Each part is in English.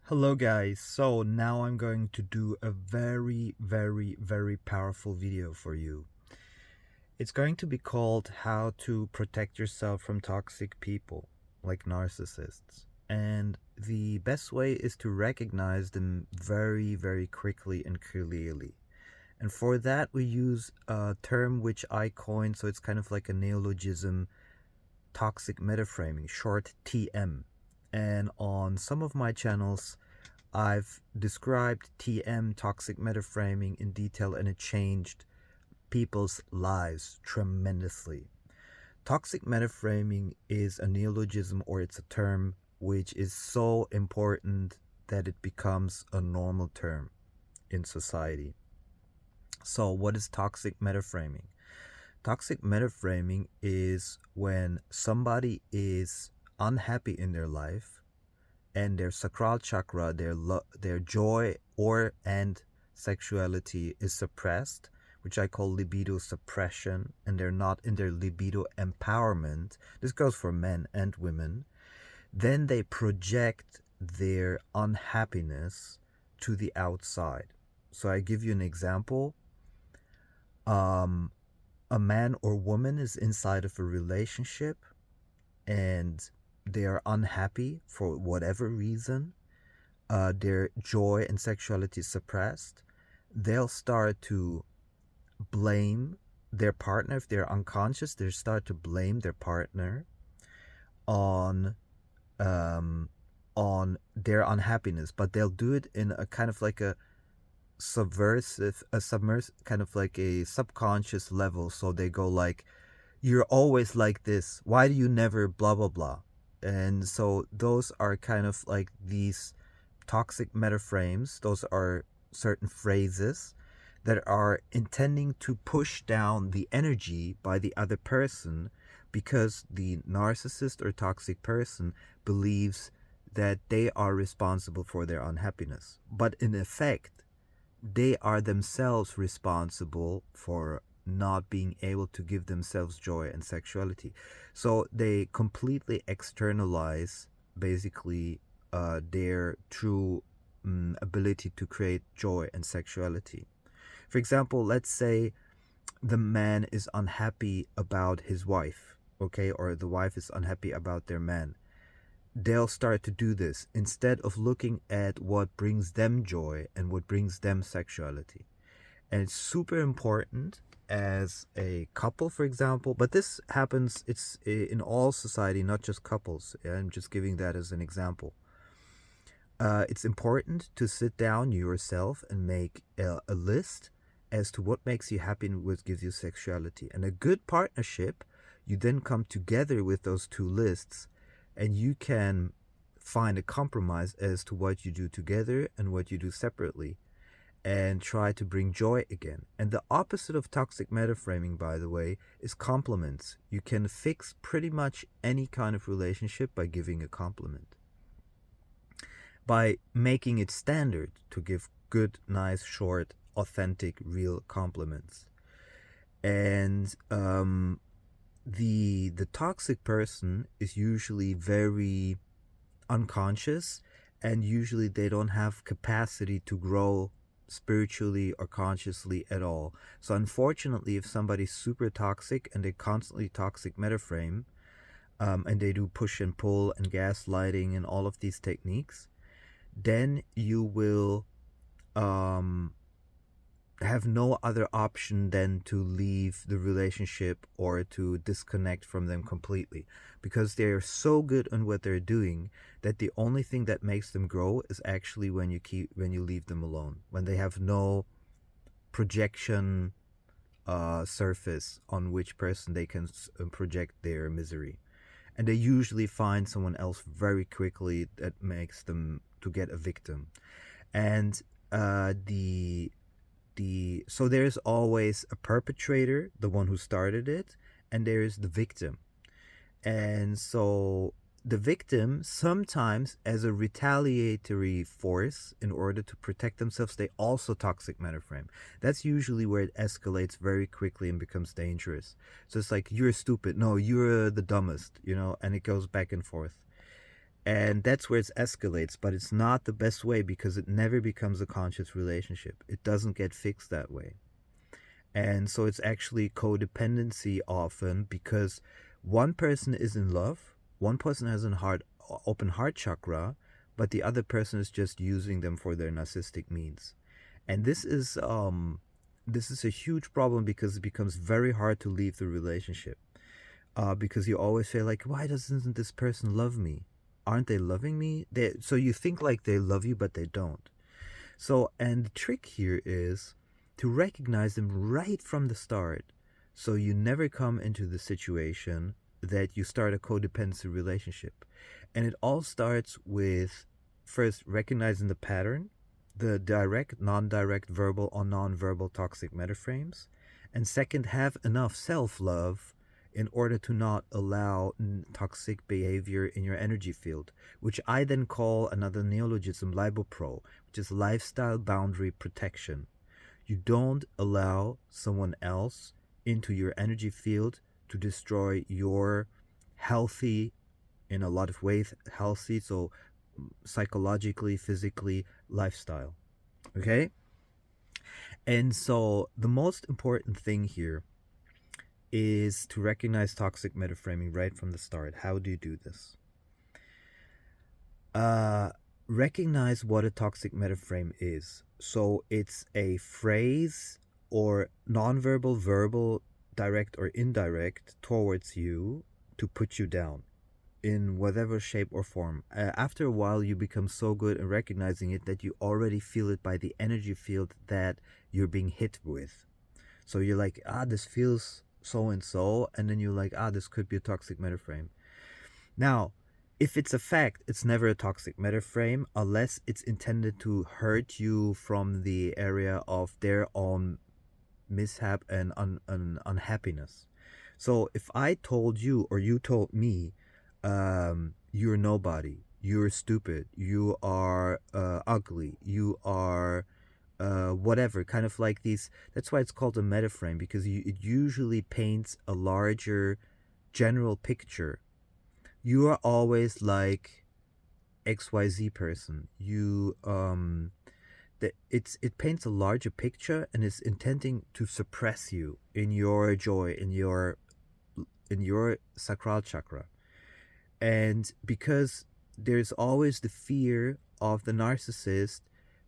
Hello guys, so now I'm going to do a very powerful video for you. It's going to be called How to Protect Yourself from Toxic People, like narcissists. And the best way is to recognize them very quickly and clearly. And for that we use a term which I coined, so it's kind of like a neologism, toxic metaframing, short TM. And on some of my channels I've described TM, toxic metaframing, in detail, and it changed people's lives tremendously. Toxic metaframing is a neologism, or it's a term which is so important that it becomes a normal term in society. So what is toxic metaframing? Toxic metaframing is when somebody is unhappy in their life and their sacral chakra, their joy and sexuality is suppressed, which I call libido suppression, and they're not in their libido empowerment. This goes for men and women. Then they project their unhappiness to the outside. So I give you an example. A man or woman is inside of a relationship and they are unhappy for whatever reason, their joy and sexuality is suppressed, they'll start to blame their partner. If they're unconscious, they start to blame their partner on their unhappiness, but they'll do it in a kind of like a kind of like a subconscious level. So they go like, "You're always like this. Why do you never blah blah blah?" And so those are kind of like these toxic metaframes. Those are certain phrases that are intending to push down the energy by the other person, because the narcissist or toxic person believes that they are responsible for their unhappiness. But in effect, they are themselves responsible for not being able to give themselves joy and sexuality. So they completely externalize basically their true ability to create joy and sexuality. For example, let's say the man is unhappy about his wife, okay, or the wife is unhappy about their man. They'll start to do this instead of looking at what brings them joy and what brings them sexuality. And it's super important as a couple, for example, but this happens, it's in all society, not just couples. I'm just giving that as an example. It's important to sit down yourself and make a list as to what makes you happy and what gives you sexuality. And a good partnership, you then come together with those two lists and you can find a compromise as to what you do together and what you do separately, and try to bring joy again. And the opposite of toxic metaframing, by the way, is compliments. You can fix pretty much any kind of relationship by giving a compliment, by making it standard to give good, nice, short, authentic, real compliments. And the toxic person is usually very unconscious, and usually they don't have capacity to grow spiritually or consciously at all. So unfortunately, if somebody's super toxic and they constantly toxic metaframe, and they do push and pull and gaslighting and all of these techniques, then you will have no other option than to leave the relationship or to disconnect from them completely, because they're so good on what they're doing that the only thing that makes them grow is actually when you leave them alone, when they have no projection surface on which person they can project their misery. And they usually find someone else very quickly that makes them to get a victim. And so there's always a perpetrator, the one who started it, and there is the victim. And so the victim, sometimes as a retaliatory force in order to protect themselves, they also toxic metaframe. That's usually where it escalates very quickly and becomes dangerous. So it's like, you're stupid, no, you're the dumbest, and it goes back and forth. And that's where it escalates, but it's not the best way because it never becomes a conscious relationship. It doesn't get fixed that way. And so it's actually codependency often because one person is in love, one person has an open heart chakra, but the other person is just using them for their narcissistic means. And this is a huge problem because it becomes very hard to leave the relationship. Because you always feel like, why doesn't this person love me? Aren't they loving me? So you think like they love you, but they don't. So, and the trick here is to recognize them right from the start, so you never come into the situation that you start a codependency relationship. And it all starts with first recognizing the pattern, the direct, non-direct, verbal or non-verbal toxic metaframes, and second, have enough self-love in order to not allow toxic behavior in your energy field, which I then call another neologism, LIBOPRO, which is lifestyle boundary protection. You don't allow someone else into your energy field to destroy your healthy, in a lot of ways, healthy, so psychologically, physically, lifestyle. Okay? And so the most important thing here is to recognize toxic metaframing right from the start. How do you do this? Recognize what a toxic metaframe is. So it's a phrase or nonverbal, verbal, direct or indirect towards you to put you down in whatever shape or form. After a while, you become so good at recognizing it that you already feel it by the energy field that you're being hit with. So you're like, this feels so and so, and then you're like, this could be a toxic metaframe. Now, if it's a fact, it's never a toxic metaframe unless it's intended to hurt you from the area of their own mishap and unhappiness. So if I told you or you told me, you're nobody, you're stupid, you are ugly, you are whatever, kind of like these. That's why it's called a metaframe, because it usually paints a larger general picture. You are always like XYZ person. It paints a larger picture and is intending to suppress you in your joy, in your sacral chakra. And because there's always the fear of the narcissist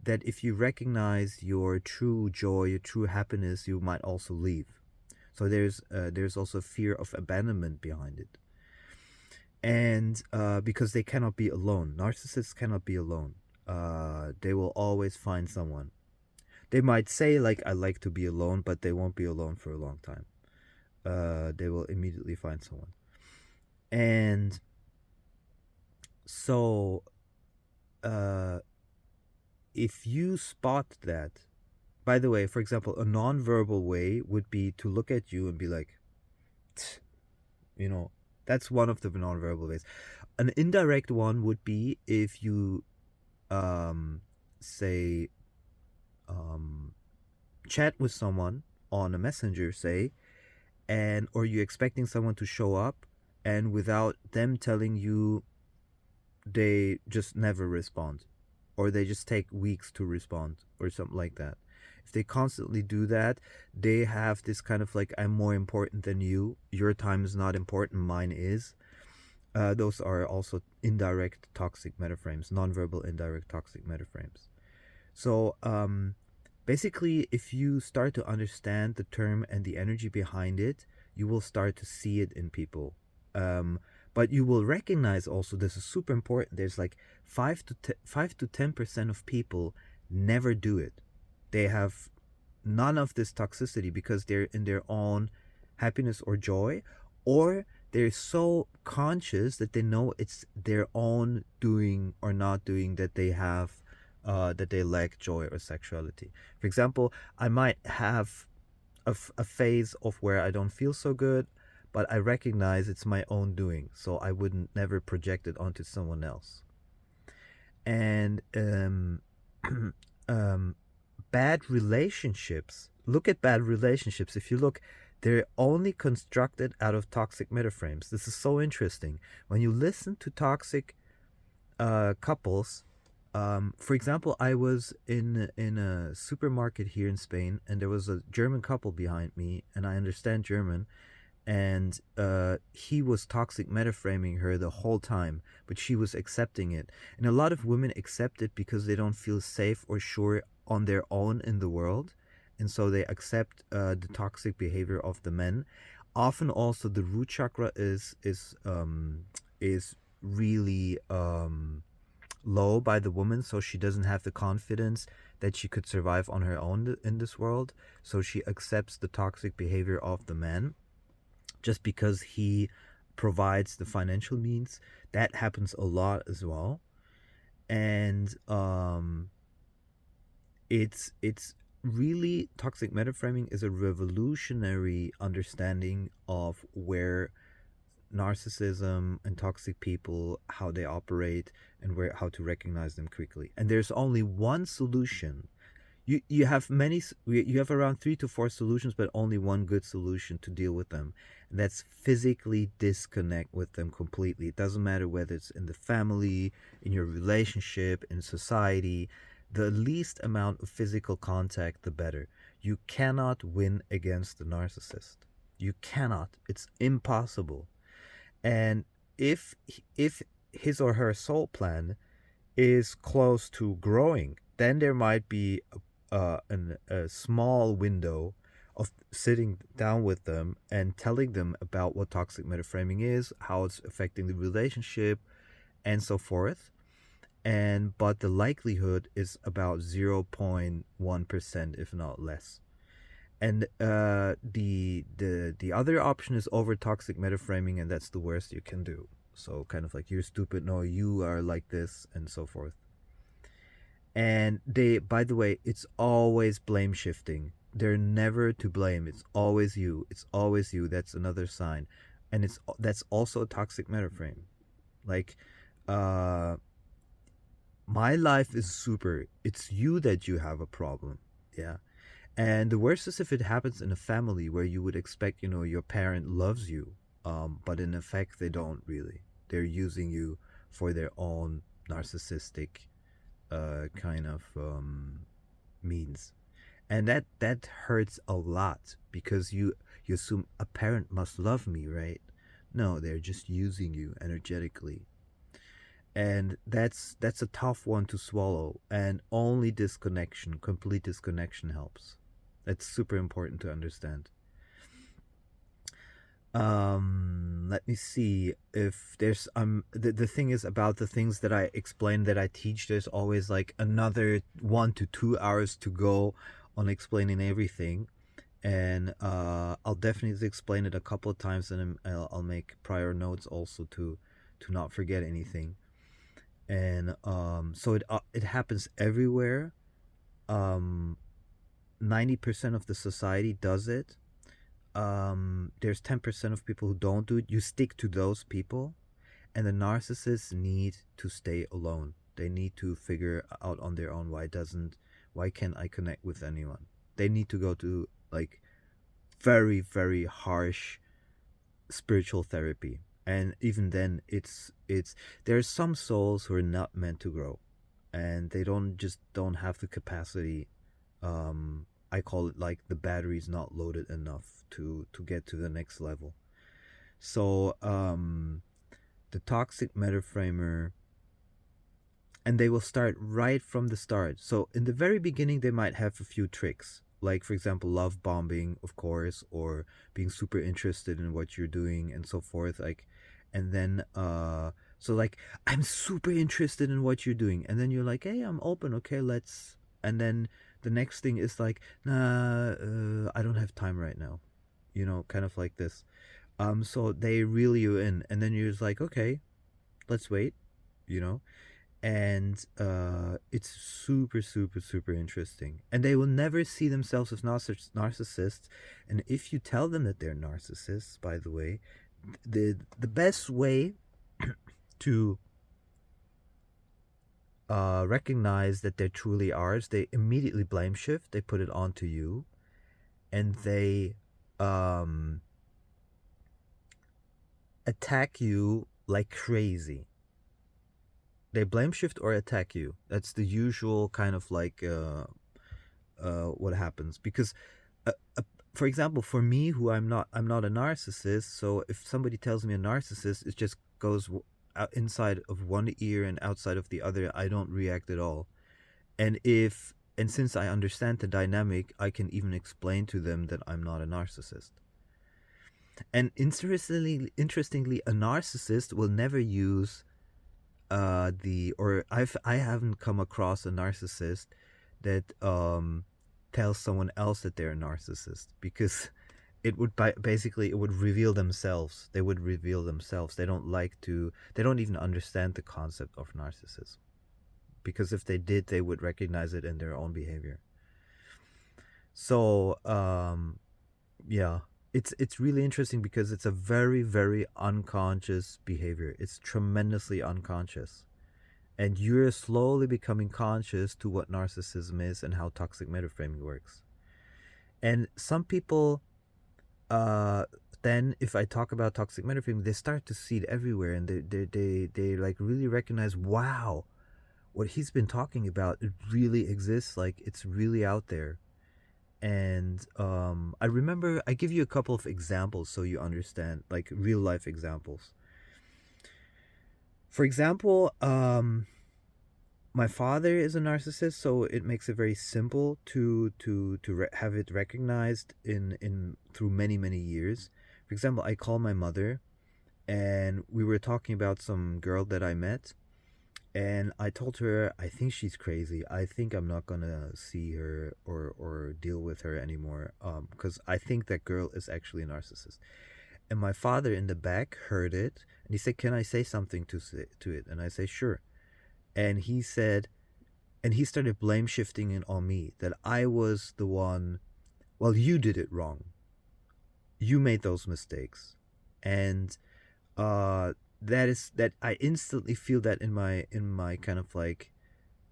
that if you recognize your true joy, your true happiness, you might also leave. So there's also fear of abandonment behind it. And because they cannot be alone. Narcissists cannot be alone. They will always find someone. They might say, like, I like to be alone, but they won't be alone for a long time. They will immediately find someone. And so if you spot that, by the way, for example, a non-verbal way would be to look at you and be like, that's one of the non-verbal ways. An indirect one would be if you say chat with someone on a messenger, say, or you're expecting someone to show up, and without them telling you, they just never respond, or they just take weeks to respond, or something like that. If they constantly do that, they have this kind of like, I'm more important than you, your time is not important, mine is. Those are also indirect toxic metaframes, nonverbal indirect toxic metaframes. So basically, if you start to understand the term and the energy behind it, you will start to see it in people. But you will recognize also, this is super important, there's like 5 to 10% of people never do it. They have none of this toxicity because they're in their own happiness or joy, or they're so conscious that they know it's their own doing or not doing that they have, that they lack joy or sexuality. For example, I might have a phase of where I don't feel so good, but I recognize it's my own doing, so I wouldn't never project it onto someone else. And bad relationships, look at bad relationships. If you look, they're only constructed out of toxic metaframes. This is so interesting. When you listen to toxic couples. For example, I was in a supermarket here in Spain, and there was a German couple behind me, and I understand German, and he was toxic metaframing her the whole time, but she was accepting it. And a lot of women accept it because they don't feel safe or sure on their own in the world, and so they accept the toxic behavior of the men. Often, also the root chakra is really low by the woman, so she doesn't have the confidence that she could survive on her own in this world. So she accepts the toxic behavior of the man just because he provides the financial means. That happens a lot as well. And it's really, toxic metaframing is a revolutionary understanding of where narcissism and toxic people, how they operate, and where how to recognize them quickly. And there's only one solution. You have you have around 3 to 4 solutions, but only one good solution to deal with them, and that's physically disconnect with them completely. It doesn't matter whether it's in the family, in your relationship, in society. The least amount of physical contact, the better. You cannot win against the narcissist. You cannot. It's impossible. And if if his or her soul plan is close to growing, then there might be a small window of sitting down with them and telling them about what toxic metaframing is, how it's affecting the relationship, and so forth. And but the likelihood is about 0.1%, if not less. And the other option is over toxic metaframing, and that's the worst you can do. So kind of like, you're stupid, no, you are like this, and so forth. And they, by the way, it's always blame shifting. They're never to blame. It's always you. It's always you. That's another sign. And that's also a toxic metaframe. Like, uh my life is super. It's you that you have a problem. Yeah. And the worst is if it happens in a family where you would expect, your parent loves you, but in effect they don't really. They're using you for their own narcissistic kind of means, and that hurts a lot because you assume a parent must love me, right? No, they're just using you energetically, and that's a tough one to swallow. And only disconnection, complete disconnection, helps. That's super important to understand. Let me see if there's the thing is, about the things that I explain, that I teach, there's always like another 1 to 2 hours to go on explaining everything. And I'll definitely explain it a couple of times, and I'll make prior notes also to not forget anything. And so it happens everywhere. 90% of the society does it. There's 10% of people who don't do it. You stick to those people, and the narcissists need to stay alone. They need to figure out on their own, why can't I connect with anyone? They need to go to like very, very harsh spiritual therapy. And even then, it's there's some souls who are not meant to grow, and they don't have the capacity. I call it like the battery's not loaded enough to get to the next level. So the toxic metaframer, and they will start right from the start. So in the very beginning, they might have a few tricks, like for example, love bombing, of course, or being super interested in what you're doing and so forth. Like, and then so like, I'm super interested in what you're doing, and then you're like, hey, I'm open, okay, let's. And then the next thing is like, nah, I don't have time right now, kind of like this. So they reel you in, and then you're just like, okay, let's wait, you know and it's super, super, super interesting. And they will never see themselves as narcissists. And if you tell them that they're narcissists, by the way, the best way to recognize that they truly are is they immediately blame shift. They put it onto you, and they attack you like crazy. They blame shift or attack you. That's the usual kind of like what happens. Because uh, uh, for example, for me, who I'm not a narcissist. So if somebody tells me a narcissist, it just goes out inside of one ear and outside of the other. I don't react at all. And since I understand the dynamic, I can even explain to them that I'm not a narcissist. And interestingly, a narcissist will never use I haven't come across a narcissist that tells someone else that they're a narcissist, because it would basically it would reveal themselves. They would reveal themselves. They don't even understand the concept of narcissism, because if they did, they would recognize it in their own behavior. So yeah, it's really interesting because it's a very, very unconscious behavior. It's tremendously unconscious, and you're slowly becoming conscious to what narcissism is and how toxic metaframing works. And some people, uh, then if I talk about toxic metaframing, they start to see it everywhere, and they like really recognize, wow, what he's been talking about, it really exists. Like, it's really out there. And I remember, I give you a couple of examples so you understand, like real life examples. For example, my father is a narcissist, so it makes it very simple to have it recognized in through many years. For example, I call my mother, and we were talking about some girl that I met, and I told her I think she's crazy. I think I'm not gonna see her or deal with her anymore, because I think that girl is actually a narcissist. And my father in the back heard it, and he said, "Can I say something to it?" And I say, "Sure." And he said, and he started blame shifting it on me, that I was the one. Well, you did it wrong. You made those mistakes, and that I instantly feel that in my kind of like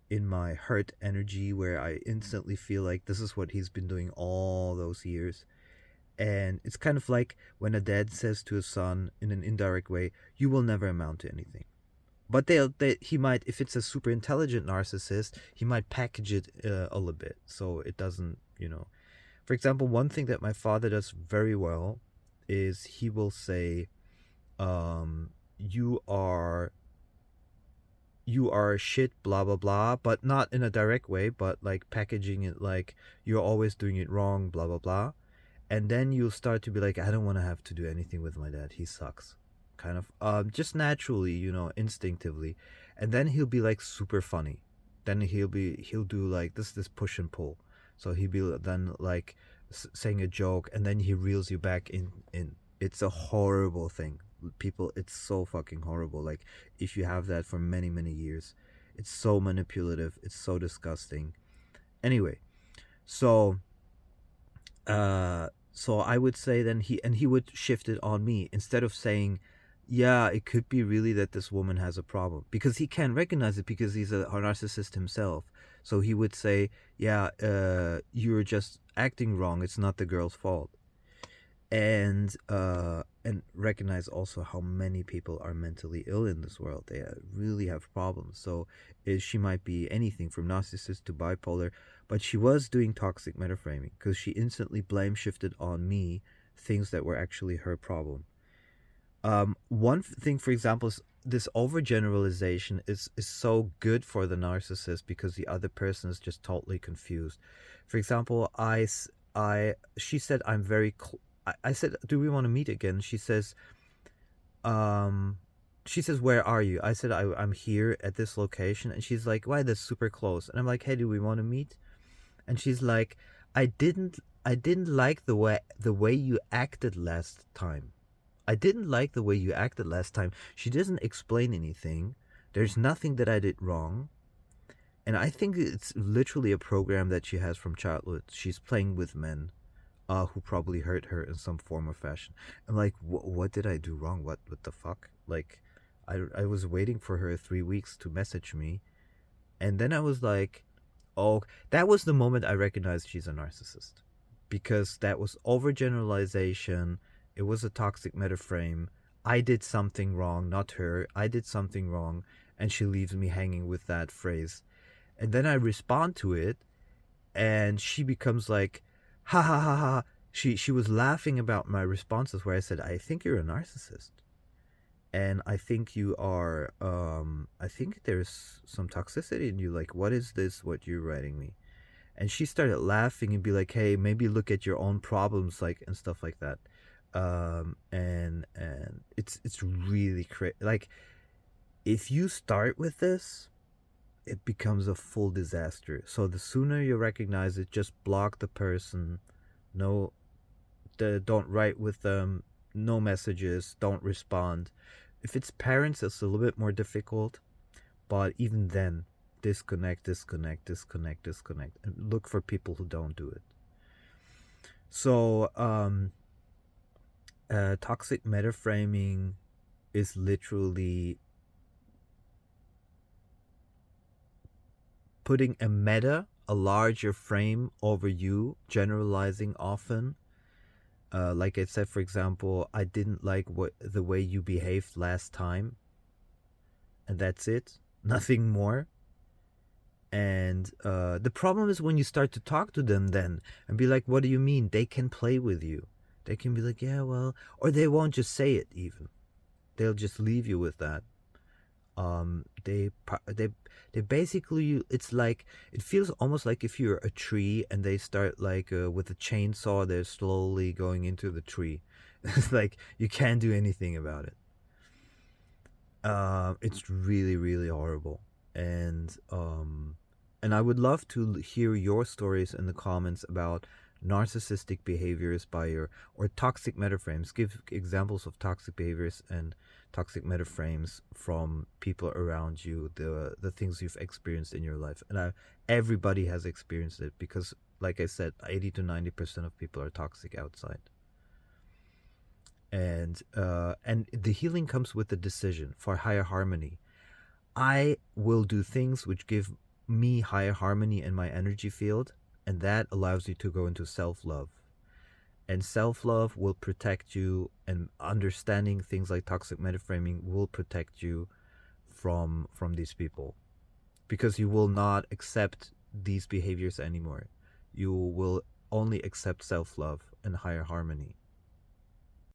in my heart energy, where I instantly feel like this is what he's been doing all those years. And it's kind of like when a dad says to a son in an indirect way, "You will never amount to anything." But he might, if it's a super intelligent narcissist, he might package it a little bit so it doesn't, For example, one thing that my father does very well is he will say, "You are shit, blah blah blah," but not in a direct way, but like packaging it like you're always doing it wrong, blah blah blah. And then you'll start to be like, "I don't want to have to do anything with my dad. He sucks." Kind of just naturally, instinctively. And then he'll be like super funny. Then he'll do like this push and pull. So he'll be then like saying a joke, and then he reels you back in. It's a horrible thing. People, it's so fucking horrible. Like, if you have that for many years, it's so manipulative. It's so disgusting. Anyway, so so I would say then he would shift it on me, instead of saying, "Yeah, it could be really that this woman has a problem," because he can't recognize it because he's a narcissist himself. So he would say, "Yeah, you're just acting wrong. It's not the girl's fault." And recognize also how many people are mentally ill in this world. They really have problems. So she might be anything from narcissist to bipolar, but she was doing toxic metaframing because she instantly blame shifted on me things that were actually her problem. One thing, for example, is this overgeneralization is so good for the narcissist because the other person is just totally confused. For example, she said, "I'm very I said, "Do we want to meet again?" Um, she says, "Where are you?" I said, "I'm here at this location." And she's like, "Why, that's super close." And I'm like, "Hey, do we want to meet?" And she's like, I didn't like the way you acted last time. I didn't like the way you acted last time. She doesn't explain anything. There's nothing that I did wrong. And I think it's literally a program that she has from childhood. She's playing with men who probably hurt her in some form or fashion. I'm like, what did I do wrong? What the fuck? Like, I was waiting for her 3 weeks to message me. And then I was like, oh, that was the moment I recognized she's a narcissist. Because that was overgeneralization. It was a toxic metaframe. I did something wrong, not her. I did something wrong. And she leaves me hanging with that phrase. And then I respond to it, and she becomes like, ha ha ha ha. She was laughing about my responses where I said, I think you're a narcissist. And I think you are, I think there's some toxicity in you. Like, what is this, what you're writing me? And she started laughing and be like, hey, maybe look at your own problems, like, and stuff like that. And it's really crazy. Like, if you start with this, it becomes a full disaster. So the sooner you recognize it, just block the person. No, don't write with them. No messages. Don't respond. If it's parents, it's a little bit more difficult. But even then, disconnect, disconnect, disconnect, disconnect, and look for people who don't do it. So, toxic metaframing is literally putting a meta, a larger frame over you, generalizing often. Like I said, for example, I didn't like the way you behaved last time, and that's it. Nothing more. And the problem is when you start to talk to them then and be like, what do you mean? They can play with you. They can be like, yeah, well, or they won't just say it even. They'll just leave you with that. They basically, it's like, it feels almost like if you're a tree and they start like with a chainsaw, they're slowly going into the tree. It's like you can't do anything about it. It's really, really horrible. And I would love to hear your stories in the comments about narcissistic behaviors by your, or toxic metaframes. Give examples of toxic behaviors and toxic metaframes from people around you, the things you've experienced in your life. And everybody has experienced it because, like I said, 80 to 90% of people are toxic outside. And the healing comes with the decision for higher harmony. I will do things which give me higher harmony in my energy field, and that allows you to go into self-love. And self-love will protect you, and understanding things like toxic metaframing will protect you from these people, because you will not accept these behaviors anymore. You will only accept self-love and higher harmony.